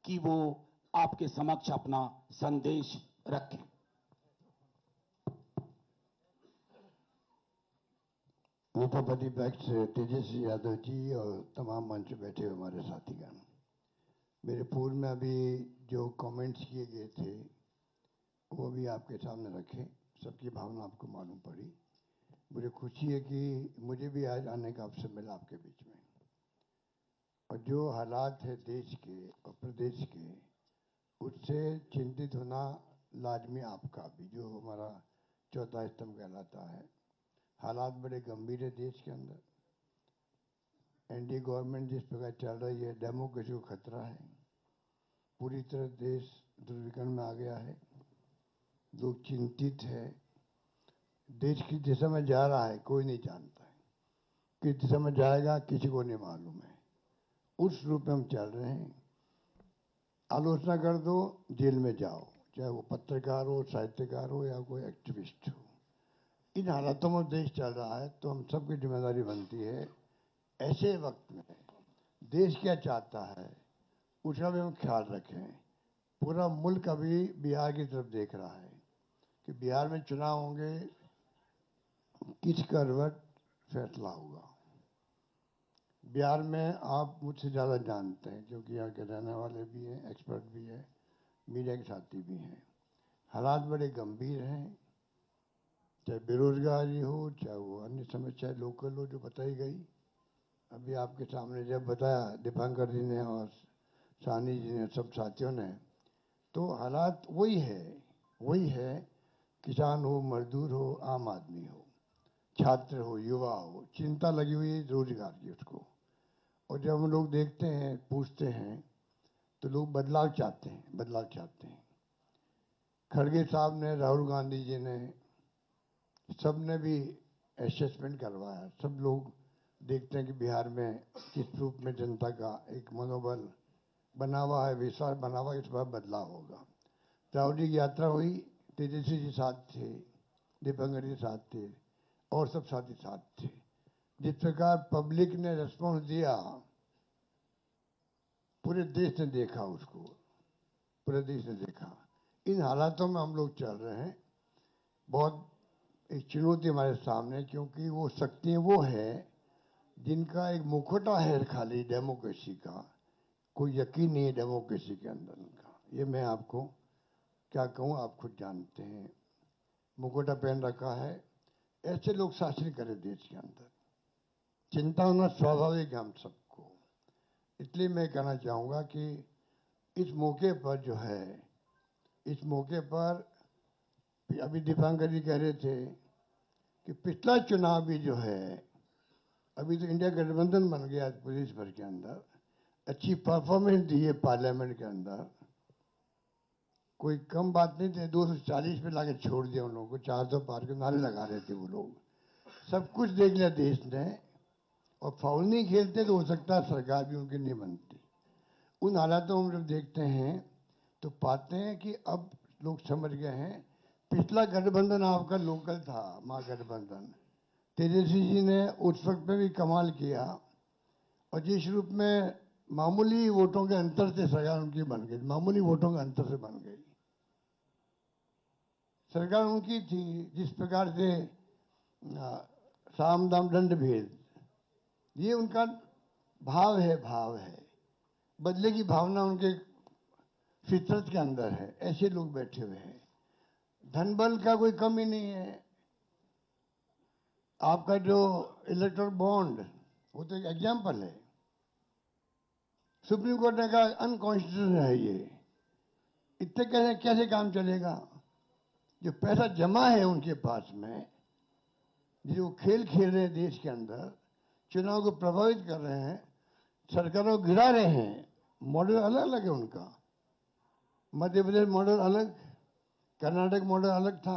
कि वो आपके समक्ष अपना संदेश रखें। नेता प्रतिपक्ष तेजस्वी यादव जी और तमाम मंच पे बैठे हुए हमारे साथीगण, मेरे पूर्व में अभी जो कमेंट्स किए गए थे वो भी आपके सामने रखे। सबकी भावना आपको मालूम पड़ी। मुझे खुशी है कि मुझे भी आज आने का अवसर मिला आपके बीच में। और जो हालात है देश के और प्रदेश के, उससे चिंतित होना लाजमी आपका भी, जो हमारा चौथा स्तंभ कहलाता है। हालात बड़े गंभीर है देश के अंदर। एनडीए गवर्नमेंट जिस प्रकार चल रही है, डेमोक्रेसी को खतरा है। पूरी तरह देश दुर्विकरण में आ गया है। लोग चिंतित है। देश किस दिशा में जा रहा है कोई नहीं जानता है। किस दिशा में जाएगा किसी को नहीं मालूम है। उस रूप में हम चल रहे हैं। आलोचना कर दो, जेल में जाओ, चाहे वो पत्रकार हो, साहित्यकार हो या कोई एक्टिविस्ट हो। इन हालातों में देश चल रहा है, तो हम सबकी जिम्मेदारी बनती है ऐसे वक्त में देश क्या चाहता है उसका भी हम ख्याल रखें। पूरा मुल्क अभी बिहार की तरफ देख रहा है कि बिहार में चुनाव होंगे, किस करवट फैसला होगा। बिहार में आप मुझसे ज़्यादा जानते हैं क्योंकि यहाँ के रहने वाले भी हैं, एक्सपर्ट भी हैं, मीडिया के साथी भी हैं। हालात बड़े गंभीर हैं, चाहे बेरोजगारी हो, चाहे वो अन्य समस्या लोकल हो जो बताई गई। अभी आपके सामने जब बताया दीपांकर जी ने और सानी जी ने, सब साथियों ने, तो हालात वही है। किसान हो, मजदूर हो, आम आदमी हो, छात्र हो, युवा हो, चिंता लगी हुई है रोजगार की उसको। और जब हम लोग देखते हैं, पूछते हैं, तो लोग बदलाव चाहते हैं। खड़गे साहब ने, राहुल गांधी जी ने, सब ने भी असेसमेंट करवाया। सब लोग देखते हैं कि बिहार में किस रूप में जनता का एक मनोबल बना हुआ है, विश्वास बना हुआ है, इस बार बदलाव होगा। राहुल जी की यात्रा हुई, तेजस्वी जी साथ थे, दीपांकर जी साथ थे और सब साथी साथ थे। जिस प्रकार पब्लिक ने रिस्पॉन्स दिया, पूरे देश ने देखा उसको, पूरे देश ने देखा। इन हालातों में हम लोग चल रहे हैं। बहुत एक चुनौती हमारे सामने, क्योंकि वो शक्तियाँ वो है जिनका एक मुखौटा है खाली डेमोक्रेसी का। कोई यकीन नहीं है डेमोक्रेसी के अंदर उनका। ये मैं आपको क्या कहूँ, आप खुद जानते हैं। मुखौटा पहन रखा है। ऐसे लोग शासन करें देश के अंदर, चिंता होना स्वाभाविक है हम सबको। इसलिए मैं कहना चाहूँगा कि इस मौके पर जो है, इस मौके पर अभी दीपांकर जी कह रहे थे कि पिछला चुनाव भी जो है, अभी तो इंडिया गठबंधन बन गया प्रदेश भर के अंदर, अच्छी परफॉर्मेंस दी है पार्लियामेंट के अंदर। कोई कम बात नहीं थे, 240 पे लाके छोड़ दिया उन लोगों को। 400 पार के नारे लगा रहे थे वो लोग। सब कुछ देख लिया देश ने, और फाउल नहीं खेलते तो हो सकता है सरकार भी उनकी नहीं बनती। उन हालातों में जब देखते हैं तो पाते हैं कि अब लोग समझ गए हैं। पिछला गठबंधन आपका लोकल था, महागठबंधन। तेजस्वी जी ने उस वक्त में भी कमाल किया, और जिस रूप में मामूली वोटों के अंतर से सरकार उनकी बन गई, मामूली वोटों के अंतर से बन गई सरकार उनकी थी। जिस प्रकार से साम दाम दंड भेद, ये उनका भाव है। बदले की भावना उनके फितरत के अंदर है। ऐसे लोग बैठे हुए हैं। धन बल का कोई कमी नहीं है। आपका जो इलेक्ट्रल बॉन्ड, वो तो एक एग्जाम्पल है। सुप्रीम कोर्ट ने कहा अनकॉन्स्टिट्यूशनल है ये। इतने कैसे कैसे काम चलेगा? जो पैसा जमा है उनके पास में, जो खेल खेल रहे हैं देश के अंदर, चुनाव को प्रभावित कर रहे हैं, सरकारों को गिरा रहे हैं। मॉडल अलग अलग है उनका। मध्य प्रदेश मॉडल अलग, कर्नाटक मॉडल अलग था,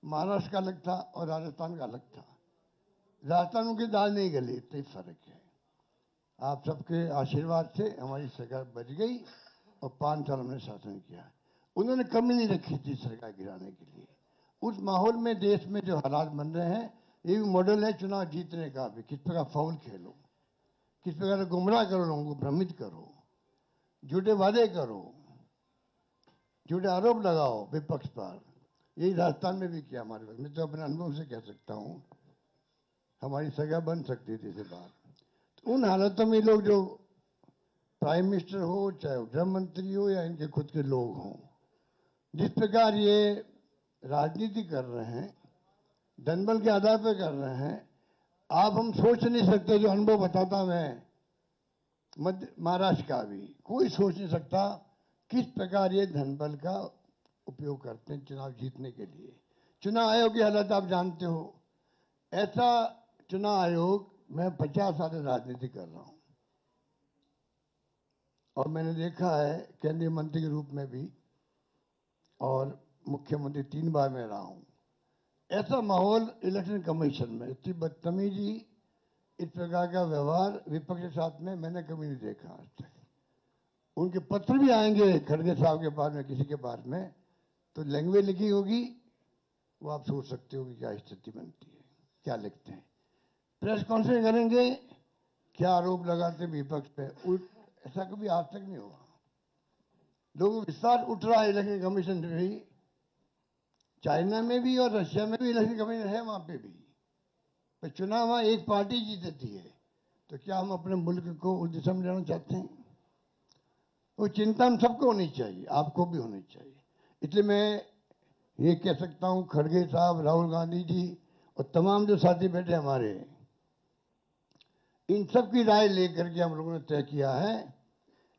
महाराष्ट्र का अलग था और राजस्थान का अलग था। राजस्थान की दाल नहीं गली, इतना फर्क है। आप सबके आशीर्वाद से हमारी सरकार बच गई और 5 साल हमने शासन किया। उन्होंने कमी नहीं रखी थी सरकार गिराने के लिए। उस माहौल में देश में जो हालात बन रहे हैं, ये भी मॉडल है चुनाव जीतने का भी। किस प्रकार फाउल खेलो, किस प्रकार गुमराह करो, लोगों को भ्रमित करो। झूठे वादे करो, झूठे आरोप लगाओ विपक्ष पर। यही राजस्थान में भी किया हमारे पास। मैं तो अपने अनुभव से कह सकता हूं, हमारी सगा बन सकती थी इसे बात। तो उन हालातों में लोग, जो प्राइम मिनिस्टर हो, चाहे गृह मंत्री हो, या इनके खुद के लोग हों, जिस प्रकार ये राजनीति कर रहे हैं, धनबल के आधार पर कर रहे हैं, आप हम सोच नहीं सकते। जो अनुभव बताता मैं मध्य महाराष्ट्र का भी, कोई सोच नहीं सकता किस प्रकार ये धनबल का उपयोग करते हैं चुनाव जीतने के लिए। चुनाव आयोग की हालत आप जानते हो। ऐसा चुनाव आयोग, मैं 50 साल से राजनीति कर रहा हूं और मैंने देखा है केंद्रीय मंत्री के रूप में भी, और मुख्यमंत्री 3 बार मैं रहा हूं। ऐसा माहौल इलेक्शन कमीशन में, इतनी बदतमीजी, इस प्रकार का व्यवहार विपक्ष के साथ में मैंने कभी नहीं देखा आज तक। उनके पत्र भी आएंगे खड़गे साहब के पास में, किसी के पास में, तो लैंग्वेज लिखी होगी, वो आप सोच सकते हो कि क्या स्थिति बनती है, क्या लिखते हैं। प्रेस कॉन्फ्रेंस करेंगे, क्या आरोप लगाते हैं विपक्ष पे, ऐसा कभी आज तक नहीं हुआ। लोगों को विश्वास उठ रहा है इलेक्शन कमीशन से भी। चाइना में भी और रशिया में भी इलेक्शन कमीशन है, वहां पे भी। पर चुनाव वहां एक पार्टी जीतती है, तो क्या हम अपने मुल्क को उस दिशा में जाना चाहते हैं? वो चिंता हम सबको होनी चाहिए, आपको भी होनी चाहिए। इसलिए मैं ये कह सकता हूं, खड़गे साहब, राहुल गांधी जी और तमाम जो साथी बैठे हमारे, इन सब की राय लेकर के हम लोगों ने तय किया है,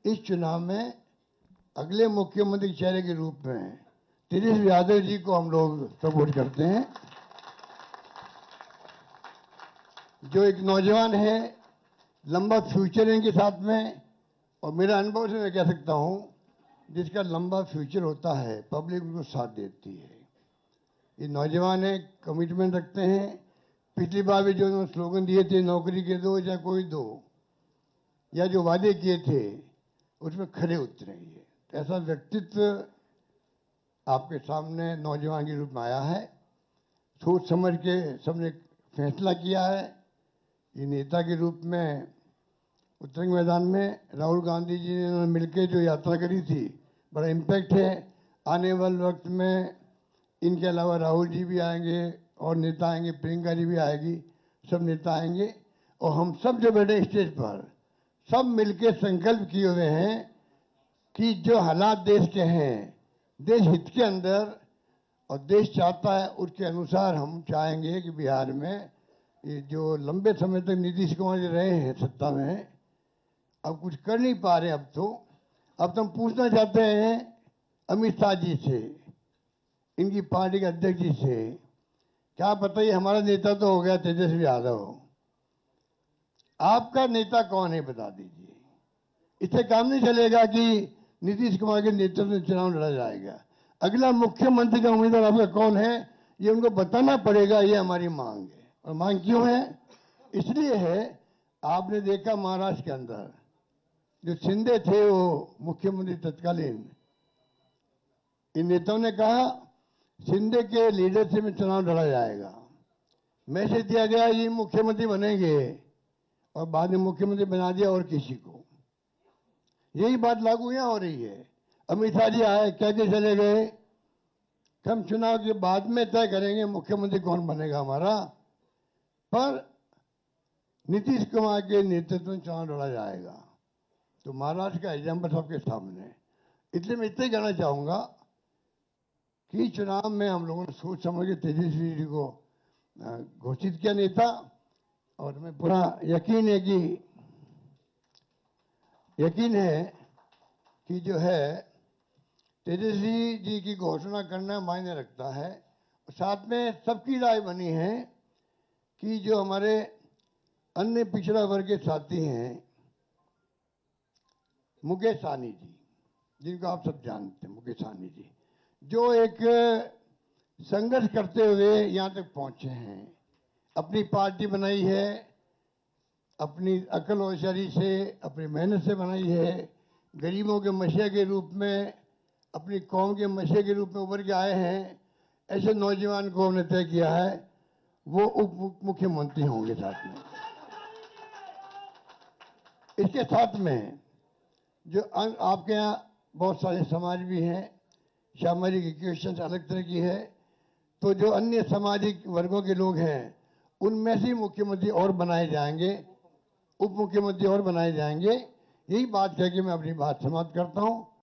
इस चुनाव में अगले मुख्यमंत्री चेहरे के रूप में तेजस्वी यादव जी को हम लोग सपोर्ट करते हैं। जो एक नौजवान है, लंबा फ्यूचर है इनके साथ में, और मेरा अनुभव से मैं कह सकता हूं, जिसका लंबा फ्यूचर होता है, पब्लिक उनको साथ देती है। ये नौजवान है, कमिटमेंट रखते हैं। पिछली बार भी जो उन्होंने स्लोगन दिए थे, नौकरी के दो या कोई दो, या जो वादे किए थे, उसमें खरे उतरेंगे। ऐसा व्यक्तित्व आपके सामने नौजवान के रूप में आया है। सोच समझ के सबने फैसला किया है। ये नेता के रूप में उतरेंगे मैदान में। राहुल गांधी जी ने मिलकर जो यात्रा करी थी, बड़ा इम्पैक्ट है। आने वाले वक्त में इनके अलावा राहुल जी भी आएंगे और नेता आएंगे, प्रियंका जी भी आएगी, सब नेता आएंगे। और हम सब जो बैठे स्टेज पर, सब मिलकर संकल्प किए हुए हैं कि जो हालात देश के हैं, देश हित के अंदर, और देश चाहता है उसके अनुसार हम चाहेंगे कि बिहार में ये जो लंबे समय तक नीतीश कुमार जी रहे हैं सत्ता में, अब कुछ कर नहीं पा रहे। अब तो हम पूछना चाहते हैं अमित शाह जी से, इनकी पार्टी के अध्यक्ष जी से, क्या पता ये हमारा नेता तो हो गया तेजस्वी यादव, आपका नेता कौन है बता दीजिए। इससे काम नहीं चलेगा कि नीतीश कुमार के नेतृत्व में चुनाव लड़ा जाएगा। अगला मुख्यमंत्री का उम्मीदवार आपका कौन है, ये उनको बताना पड़ेगा। ये हमारी मांग है। और मांग क्यों है? इसलिए है, आपने देखा महाराष्ट्र के अंदर जो शिंदे थे, वो मुख्यमंत्री तत्कालीन, इन नेताओं ने कहा शिंदे के लीडरशिप में चुनाव लड़ा जाएगा। मैसेज दिया गया ये मुख्यमंत्री बनेंगे, और बाद में मुख्यमंत्री बना दिया और किसी को। यही बात लागू यहां हो रही है। अमित शाह जी आए, कह के चले गए कि हम चुनाव के बाद में तय करेंगे मुख्यमंत्री कौन बनेगा हमारा, पर नीतीश कुमार के नेतृत्व में चुनाव लड़ा जाएगा। तो महाराष्ट्र का एग्जाम्पल सबके सामने। इसलिए मैं इतना ही कहना चाहूंगा कि चुनाव में हम लोगों ने सोच समझ के तेजस्वी जी को घोषित किया नेता, और हमें पूरा यकीन है कि जो है तेजस्वी जी की घोषणा करना मायने रखता है। साथ में सबकी राय बनी है कि जो हमारे अन्य पिछड़ा वर्ग के साथी हैं, मुकेश सहनी जी, जिनको आप सब जानते हैं, मुकेश सहनी जी, जो एक संघर्ष करते हुए यहां तक पहुंचे हैं, अपनी पार्टी बनाई है, अपनी अकल और होशियारी से, अपनी मेहनत से बनाई है, गरीबों के मसीहा के रूप में, अपनी कौम के मसीहा के रूप में उभर के आए हैं। ऐसे नौजवान को हमने तय किया है वो उप मुख्यमंत्री होंगे। साथ में इसके साथ में जो आपके यहाँ बहुत सारे समाज भी हैं, सामाजिक इक्वेशन अलग तरह की है, तो जो अन्य सामाजिक वर्गों के लोग हैं उनमें से मुख्यमंत्री और बनाए जाएंगे, उप मुख्यमंत्री और बनाए जाएंगे। यही बात कह के मैं अपनी बात समाप्त करता हूं।